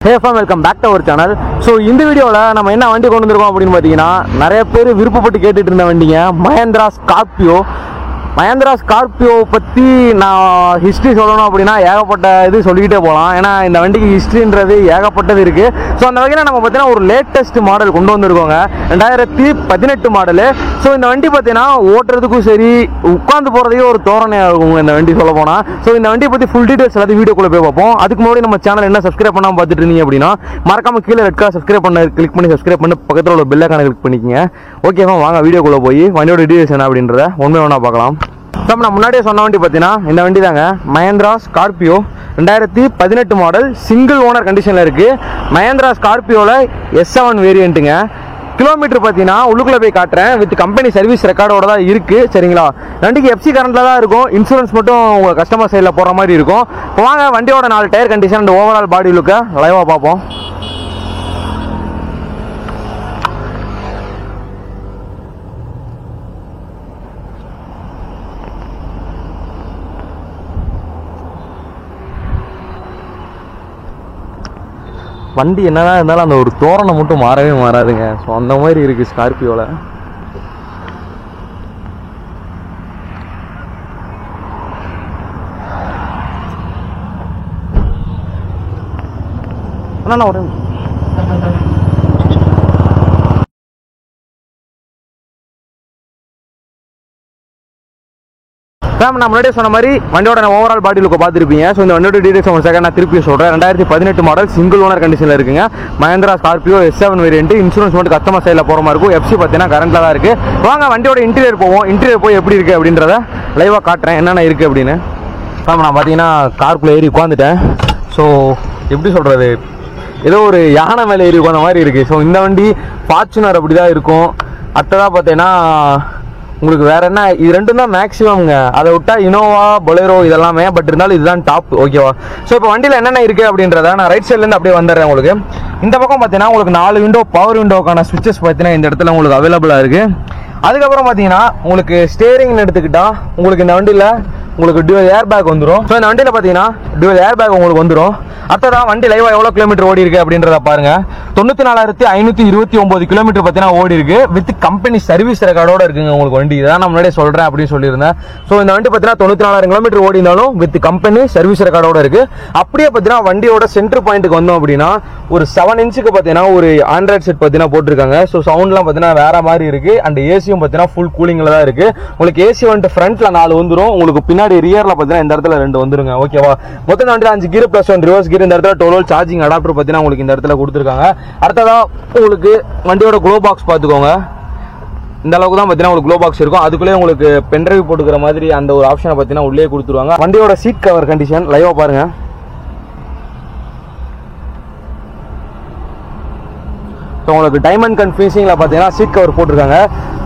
Hey fam, welcome back to our channel. So இந்த வீடியோல நம்ம என்ன வண்டி கொண்டு வந்திருக்கோம் அப்படினு பாத்தீங்கன்னா நிறைய பேர் விருப்பப்பட்டு கேட்டுட்டு இருந்த வண்டிங்க Mahindra Scorpio. Mahindra Scorpio பத்தி நான் ஹிஸ்டரி சொல்லணும் அப்படினா ஏகப்பட்ட இது சொல்லிட்டே போலாம். ஏனா இந்த வண்டிக்கு ஹிஸ்டரின்றது ஏகப்பட்டது இருக்கு. சோ அந்த வகையில நம்ம பாத்தீங்கன்னா ஒரு லேட்டஸ்ட் மாடல் கொண்டு வந்திருக்கோங்க. 2018 மாடல். சோ இந்த வண்டி பாத்தீங்கன்னா ஓட்டுறதுக்கும் சரி உட்கார்ந்து போறதுக்கே ஒரு தோரணையா இருக்கும் இந்த வண்டி சொல்ல போனா. சோ இந்த வண்டியை பத்தி ஃபுல் டீடைல்ஸ் எல்லாத்தையும் வீடியோக்குள்ள போய் பார்ப்போம். அதுக்கு முன்னாடி நம்ம சேனல் என்ன சப்ஸ்கிரைப் பண்ணாம பார்த்துட்டு இருந்தீங்க அப்படினா மறக்காம கீழ ரெட் கலர் சப்ஸ்கிரைப் பண்ண கிளிக் பண்ணி சப்ஸ்கிரைப் பண்ணி பக்கத்துல உள்ள பெல் ஐகானை கிளிக் பண்ணிக்கங்க. ஓகேவா, வாங்க வீடியோக்குள்ள போய் வண்டியோட டீடைல்ஸ் என்ன அப்படின்றத ஒண்ணா பார்க்கலாம். நான் முன்னாடியே சொன்ன வண்டி பார்த்தீங்கன்னா இந்த வண்டி தாங்க Mahindra Scorpio 2018 model single owner கண்டிஷனில் இருக்கு. Mahindra Scorpioல S7 வேரியண்ட்டுங்க. கிலோமீட்டர் பார்த்தீங்கன்னா உள்ளுக்குள்ள போய் காட்டுறேன். வித் கம்பெனி சர்வீஸ் ரெக்கார்டோட தான் இருக்கு. சரிங்களா, வண்டிக்கு எஃப்சி கரண்ட்ல தான் இருக்கும். இன்சூரன்ஸ் மட்டும் உங்க கஸ்டமர் சைடில் போற மாதிரி இருக்கும். இப்போ வாங்க வண்டியோட 4 tyre condition and overall body லுக்கை லைவா பார்ப்போம். வண்டி என்னதான் இருந்தாலும் அந்த ஒரு தோரணை மட்டும் மாறவே மாறாதுங்க. ஸோ அந்த மாதிரி இருக்கு ஸ்கார்பியோல. அண்ணா ஒரு நான் முன்னாடியே சொன்ன மாதிரி வண்டியோட ஓவரால் பாடி லுக்கை பார்த்துருப்பீங்க. ஸோ இந்த வண்டியோட டீடைல்ஸ் ஒரு செகண்ட் நான் திருப்பி சொல்கிறேன். 2018 மாடல் சிங்கிள் ஓனர் கண்டிஷனில் இருக்குங்க. Mahindra Scorpio S7 variant. Insurance மட்டும் கஸ்டமர் சைடில் போகிற மாதிரி இருக்கும். எஃப்சி பார்த்தீங்கன்னா கரண்ட்டில் தான் இருக்குது. வாங்க வண்டியோட இன்டீரியர் போவோம். இன்டீரியர் போய் எப்படி இருக்குது அப்படின்றத லைவாக காட்டுறேன் என்னென்ன இருக்குது அப்படின்னு. நான் பார்த்தீங்கன்னா காருக்குள்ளே ஏறி உட்காந்துட்டேன். ஸோ எப்படி சொல்கிறது, ஏதோ ஒரு யானை மேலே ஏறி உட்காந்த மாதிரி இருக்குது. ஸோ இந்த வண்டி ஃபார்ச்சுனர் அப்படி தான் இருக்கும். அடுத்ததாக பார்த்தீங்கன்னா உங்களுக்கு வேற என்ன, இது ரெண்டும் தான் மேக்ஸிமம்ங்க. அதை விட்டா இனோவா பொலேரோ இதெல்லாமே, பட் இருந்தாலும் இதுதான் டாப். ஓகேவா, ஸோ இப்போ வண்டியில் என்னென்ன இருக்குது அப்படின்றத நான் ரைட் சைட்லேருந்து அப்படியே வந்துடுறேன். உங்களுக்கு இந்த பக்கம் பார்த்தீங்கன்னா உங்களுக்கு 4 விண்டோ பவர் விண்டோக்கான ஸ்விட்சஸ் பார்த்தீங்கன்னா இந்த இடத்துல உங்களுக்கு அவைலபிளாக இருக்குது. அதுக்கப்புறம் பார்த்தீங்கன்னா உங்களுக்கு ஸ்டேரிங்னு எடுத்துக்கிட்டா உங்களுக்கு இந்த வண்டியில் உங்களுக்கு டியூவல் ஏர் பேக் வந்துடும். ஸோ இந்த வண்டியில் பார்த்தீங்கன்னா டியூவல் ஏர் பேக் உங்களுக்கு வந்துடும். அடுத்ததான் வண்டி லைவா எவ்வளோ கிலோமீட்டர் ஓடி இருக்கு அப்படின்றத பாருங்க. 94,529 கிலோமீட்டர் பார்த்தீங்கன்னா ஓடி இருக்கு. வித் கம்பெனி சர்வீஸ் ரெக்கார்டோட இருக்குங்க உங்களுக்கு வண்டி. இதான் நான் முன்னாடியே சொல்றேன் அப்படின்னு சொல்லியிருந்தேன். ஸோ இந்த வண்டி பார்த்தீங்கன்னா 94,000 கிலோமீட்டர் ஓடி இருந்தாலும் வித் கம்பெனி சர்வீஸ் ரெக்கார்டோட இருக்கு. அப்படியே பார்த்தீங்கன்னா வண்டியோட சென்டர் பாயிண்ட்டுக்கு வந்தோம் அப்படின்னா ஒரு 7 இன்ச்சுக்கு பார்த்தீங்கன்னா ஒரு ஆண்ட்ராய்ட் செட் பார்த்தீங்கன்னா போட்டிருக்காங்க. ஸோ சவுண்ட்லாம் பார்த்தீங்கன்னா வேற மாதிரி இருக்கு. அண்ட் ஏசியும் பார்த்தீங்கன்னா ஃபுல் கூலிங்ல தான் இருக்கு. உங்களுக்கு ஏசி வந்துட்டு ஃப்ரண்ட்ல 4 வந்துடும். உங்களுக்கு பின்னாடி ரியர்ல பார்த்தீங்கன்னா இந்த இடத்துல 2 வந்துருங்க. ஓகேவா, மொத்தம் வண்டியில் 5 கீர் பிளஸ் 1 ரிவர்ஸ் கீர். இந்த இடத்துல 12 சார்ஜிங் அடாப்டர் பார்த்தீங்கன்னா உங்களுக்கு இந்த இடத்துல கொடுத்துருக்காங்க. அடுத்ததா உங்களுக்கு வண்டியோட க்ளோ பாக்ஸ் பார்த்துக்கோங்க. இந்த அளவுக்கு தான் பார்த்தீங்கன்னா உங்களுக்கு க்ளோ பாக்ஸ் இருக்கும். அதுக்குள்ளே உங்களுக்கு பென்ட்ரைவ் போட்டுக்கிற மாதிரி அந்த ஒரு ஆப்ஷனை பார்த்தீங்கன்னா உள்ளே கொடுத்துருவாங்க. வண்டியோட சீட் கவர் கண்டிஷன் லைவா பாருங்க. ஸோ உங்களுக்கு டைமண்ட் கன் ஃபினிஷிங்கில் பார்த்தீங்கன்னா சீட் கவர் போட்டிருக்காங்க.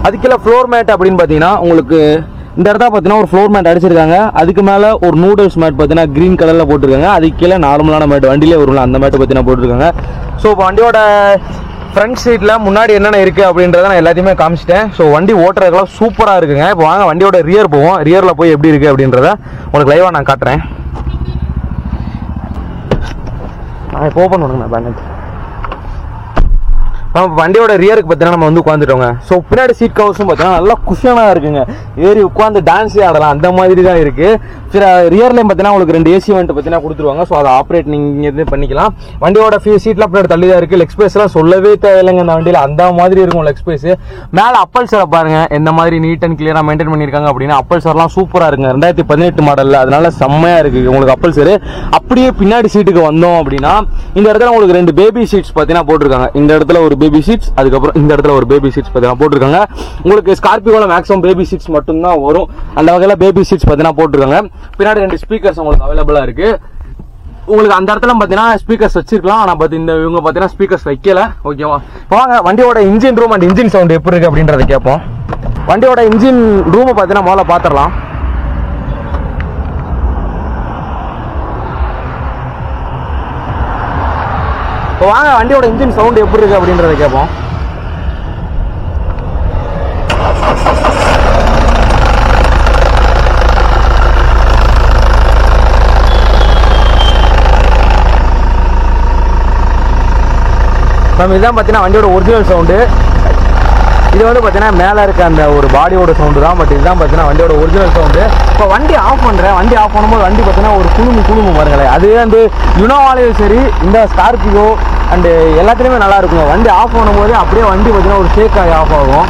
அதுக்குள்ள ஃப்ளோர் மேட் அப்படின்னு பார்த்தீங்கன்னா உங்களுக்கு இந்த இடத்துல பார்த்தீங்கன்னா ஒரு ஃப்ளோர் மேட் அடிச்சிருக்காங்க. அதுக்கு மேலே ஒரு நூடுல்ஸ் மேட் பார்த்தீங்கன்னா கிரீன் கலரில் போட்டிருக்காங்க. அதுக்கு கீழே நார்மலான மேட் வண்டியிலே வரும்ல அந்த மேட் பார்த்தீங்கன்னா போட்டிருக்காங்க. ஸோ இப்போ வண்டியோட ஃப்ரண்ட் சீட்டில் முன்னாடி என்னென்ன இருக்குது அப்படின்றத நான் எல்லாத்தையுமே காமிச்சிட்டேன். ஸோ வண்டி ஓட்டுறதுக்கெல்லாம் சூப்பராக இருக்குங்க. இப்போ வாங்க வண்டியோட ரியர் போவோம். ரியரில் போய் எப்படி இருக்குது அப்படின்றத உங்களுக்கு லைவாக நான் காட்டுறேன். இப்போ ஓப்பன் பண்ணுங்க பேனட். வண்டியோட ரியருக்கு பார்த்தீங்கன்னா நம்ம வந்து உட்காந்துட்டோங்க. ஸோ பின்னாடி சீட் கவர்ஸும் பார்த்தீங்கன்னா நல்லா குஷனாக இருக்குங்க. ஏறி உட்காந்து டான்ஸே ஆடலாம் அந்த மாதிரி தான் இருக்கு. ரியர்லையும் பார்த்தீங்கன்னா உங்களுக்கு 2 ஏசி வந்துட்டு பார்த்தீங்கன்னா கொடுத்துருவாங்க. ஸோ அதை ஆப்ரேட் நீங்கள் பண்ணிக்கலாம். வண்டியோட சீட்லாம் பின்னாடி தள்ளி தான் இருக்கு. லெக் ஸ்பேஸ்லாம் சொல்லவே தேவையில்லைங்க இந்த வண்டியில். அந்த மாதிரி இருக்கும் லெக் ஸ்பேஸ். மேலே அப்பல்சரை பாருங்க எந்த மாதிரி நீட் அண்ட் கிளியராக மெயின்டைன் பண்ணியிருக்காங்க அப்படின்னா. அப்பல்சர்லாம் சூப்பராக இருக்குங்க 2018 மாடலில். அதனால செம்மையாக இருக்கு உங்களுக்கு அப்பல்சரு. அப்படியே பின்னாடி சீட்டுக்கு வந்தோம் அப்படின்னா இந்த இடத்துல உங்களுக்கு 2 பேபி சீட்ஸ் பார்த்தீங்கன்னா போட்டிருக்காங்க. இந்த இடத்துல ஒரு பேபி சீட்ஸ், அதுக்கப்புறம் இந்த இடத்துல ஒரு பேபி சீட்ஸ் பார்த்தீங்கன்னா போட்டிருக்காங்க. உங்களுக்கு ஸ்கார்பியோல மேக்ஸிமம் பேபி சீட்ஸ் மட்டும் தான் வரும். அந்த வகையில் பேபி சீட்ஸ் பார்த்தீங்கன்னா போட்டிருக்காங்க. பின்னாடி 2 ஸ்பீக்கர்ஸ் உங்களுக்கு அவைலபிளா இருக்கு. உங்களுக்கு அந்த இடத்துல பார்த்தீங்கன்னா ஸ்பீக்கர்ஸ் வச்சிருக்கலாம். ஆனால் இந்த இவங்க பார்த்தீங்கன்னா ஸ்பீக்கர்ஸ் வைக்கல. ஓகேவா, வாங்க வண்டியோட engine room and engine sound எப்படி இருக்கு அப்படின்றத கேட்போம். வண்டியோட இன்ஜின் ரூமை பார்த்தீங்கன்னா முதல்ல பார்த்துடலாம். வாங்க வண்டியோட இன்ஜின் சவுண்ட் எப்படி இருக்கு அப்படின்றத கேட்போம். நம்ம இதுதான் பார்த்தீங்கன்னா வண்டியோட ஒரிஜினல் சவுண்டு. இது வந்து பார்த்தீங்கன்னா மேலே இருக்க அந்த ஒரு பாடியோட சவுண்டு தான். பட் இதுதான் பார்த்தீங்கன்னா வண்டியோட ஒரிஜினல் சவுண்டு. இப்போ வண்டி ஆஃப் பண்ணுறேன். வண்டி ஆஃப் பண்ணும்போது வண்டி பார்த்தீங்கன்னா ஒரு குழுமு பாருங்களேன். அது வந்து யுனோவாலையும் சரி இந்த ஸ்கார்பியோ அண்டு எல்லாத்துலேயுமே நல்லா இருக்குங்க. வண்டி ஆஃப் பண்ணும்போது அப்படியே வண்டி பார்த்தீங்கன்னா ஒரு ஷேக் ஆகி ஆஃப் ஆகும்.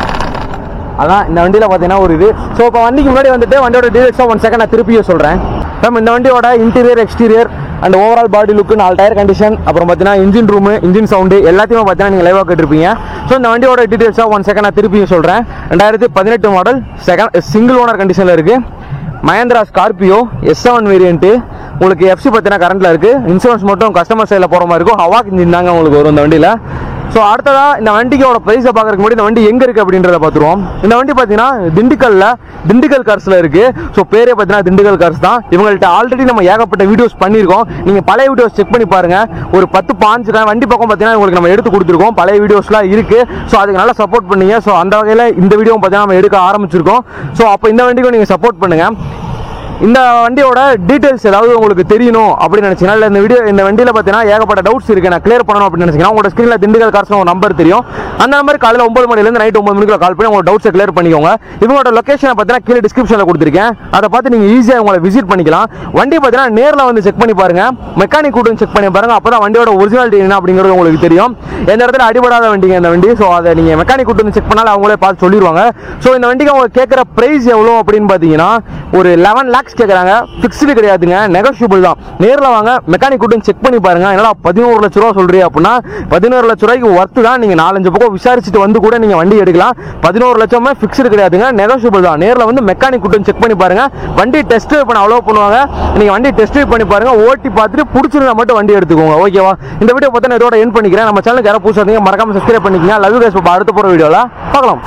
அதான் இந்த வண்டியில் பார்த்தீங்கன்னா ஒரு இது. ஸோ இப்போ வண்டிக்கு முன்னாடி வந்துட்டு வண்டியோட டீடைல்ஸாக 1 செகண்ட் நான் திருப்பியே சொல்கிறேன். நம்ம இந்த வண்டியோட interior exterior and overall body look, 4 tyre condition, அப்புறம் பார்த்தீங்கன்னா இன்ஜின் ரூமு, இன்ஜின் சவுண்டு எல்லாத்தையுமே பார்த்தீங்கன்னா நீங்கள் லைவாக கேட்டிருப்பீங்க. ஸோ இந்த வண்டியோட டீடைல்ஸாக 1 செகண்ட் நான் திருப்பியும் சொல்கிறேன். 2018 மாடல், சிங்கிள் ஓனர் கண்டிஷனில் இருக்குது. Mahindra Scorpio S7 variant. உங்களுக்கு FC பார்த்தீங்கன்னா கரண்ட்டில் இருக்குது. இன்சூரன்ஸ் மட்டும் கஸ்டமர் சைடில் போகிற மாதிரி இருக்கும். ஹவாக் இன்ஜின் தாங்க உங்களுக்கு வரும் இந்த வண்டியில். ஸோ அடுத்ததாக இந்த வண்டிக்கோட ப்ரைஸை பார்க்குறதுக்கு முன்னாடி இந்த வண்டி எங்கே இருக்குது அப்படின்றத பார்த்துருவோம். இந்த வண்டி பார்த்தீங்கன்னா திண்டுக்கல் கார்ஸில் இருக்குது. ஸோ பேரே பார்த்தீங்கன்னா திண்டுக்கல் கார்ஸ் தான். இவங்கள்ட்ட ஆல்ரெடி நம்ம ஏகப்பட்ட வீடியோஸ் பண்ணியிருக்கோம். நீங்கள் பழைய வீடியோஸ் செக் பண்ணி பாருங்கள். ஒரு 10-15 வண்டி பக்கம் பார்த்தீங்கன்னா உங்களுக்கு நம்ம எடுத்து கொடுத்துருக்கோம். பழைய வீடியோஸ்லாம் இருக்குது. ஸோ அதுக்கு நல்லா சப்போர்ட் பண்ணீங்க. ஸோ அந்த வகையில் இந்த வீடியோவும் பார்த்தீங்கன்னா நம்ம எடுக்க ஆரம்பிச்சிருக்கோம். ஸோ அப்போ இந்த வண்டிக்கும் நீங்கள் சப்போர்ட் பண்ணுங்கள். இந்த வண்டியோட டீடைல்ஸ் ஏதாவது உங்களுக்கு தெரியணும் அப்படின்னு நினைச்சீங்கன்னா, இல்லை இந்த வண்டியில் பார்த்தீங்கன்னா ஏகப்பட்ட டவுட்ஸ் இருக்குது, நான் கிளியர் பண்ணணும் அப்படின்னு நினைச்சீங்கன்னா, உங்களோட ஸ்க்ரீனில் திண்டுக்கல் கார்ஸ் ஒரு நம்பர் தெரியும். அந்த நம்பர் காலையில் 9 மணிலேருந்து நைட் 9 மணிக்குள்ள கால் பண்ணி உங்களோட டவுட்ஸை கிளியர் பண்ணிக்கோங்க. இவங்களோட லொக்கேஷனை பார்த்தீங்கன்னா கீழே டிஸ்கிரிப்ஷனில் கொடுத்துருக்கேன். அதை பார்த்து நீங்கள் ஈஸியாக உங்களை விசிட் பண்ணிக்கலாம். வண்டி பார்த்தீங்கன்னா நேரில் வந்து செக் பண்ணி பாருங்க, மெக்கானிக் கூட்டு செக் பண்ணி பாருங்க. அப்போ தான் வண்டியோட ஒரிஜினாலிட்டி என்ன அப்படிங்கிறது உங்களுக்கு தெரியும். எந்த இடத்துல அடிபடாத வண்டிங்க இந்த வண்டி. ஸோ அதை நீங்கள் மெக்கானிக் கூட்டு செக் பண்ணாலும் அவங்களே பார்த்து சொல்லிடுவாங்க. ஸோ இந்த வண்டிக்கு அவங்க கேட்குற ப்ரைஸ் எவ்வளோ அப்படின்னு பார்த்தீங்கன்னா ஒரு 11 lakhs கேட்குறாங்க. ஃபிக்ஸ்டு கிடையாதுங்க, நெகோஷியபிள் தான். நேரில் வாங்க, மெக்கானிக் கூட்டு செக் பண்ணி பாருங்க. என்னடா 11 லட்ச ரூபா சொல்றீங்க அப்படின்னா 11 லட்ச ரூபாய்க்கு ஒர்த்து தான். நீங்கள் 4-5 பக்கம் விசாரிச்சுட்டு வந்து கூட நீங்கள் வண்டி எடுக்கலாம். 11 லட்சமே ஃபிக்ஸ்டு கிடையாதுங்க, நெகோஷியபிள் தான். நேரில் வந்து மெக்கானிக் கூட்டு செக் பண்ணி பாருங்க. வண்டி டெஸ்ட் ட்ரைவ் பண்ண அலோவ் பண்ணுவாங்க. நீங்கள் வண்டி டெஸ்ட் ட்ரைவ் பண்ணி பாருங்க, ஓட்டி பார்த்துட்டு பிடிச்சிருந்தா மட்டும் வண்டி எடுத்துக்கோங்க. ஓகேவா? இந்த வீடியோ பார்த்தா இதோட எண்ட் பண்ணிக்கிறேன். நம்ம சேனலுக்கு யாராவது புதுசாக மறக்காம சப்ஸ்கிரைப் பண்ணிக்கங்க. Love you guys. அடுத்த போகிற வீடியோவில் பார்க்கலாம்.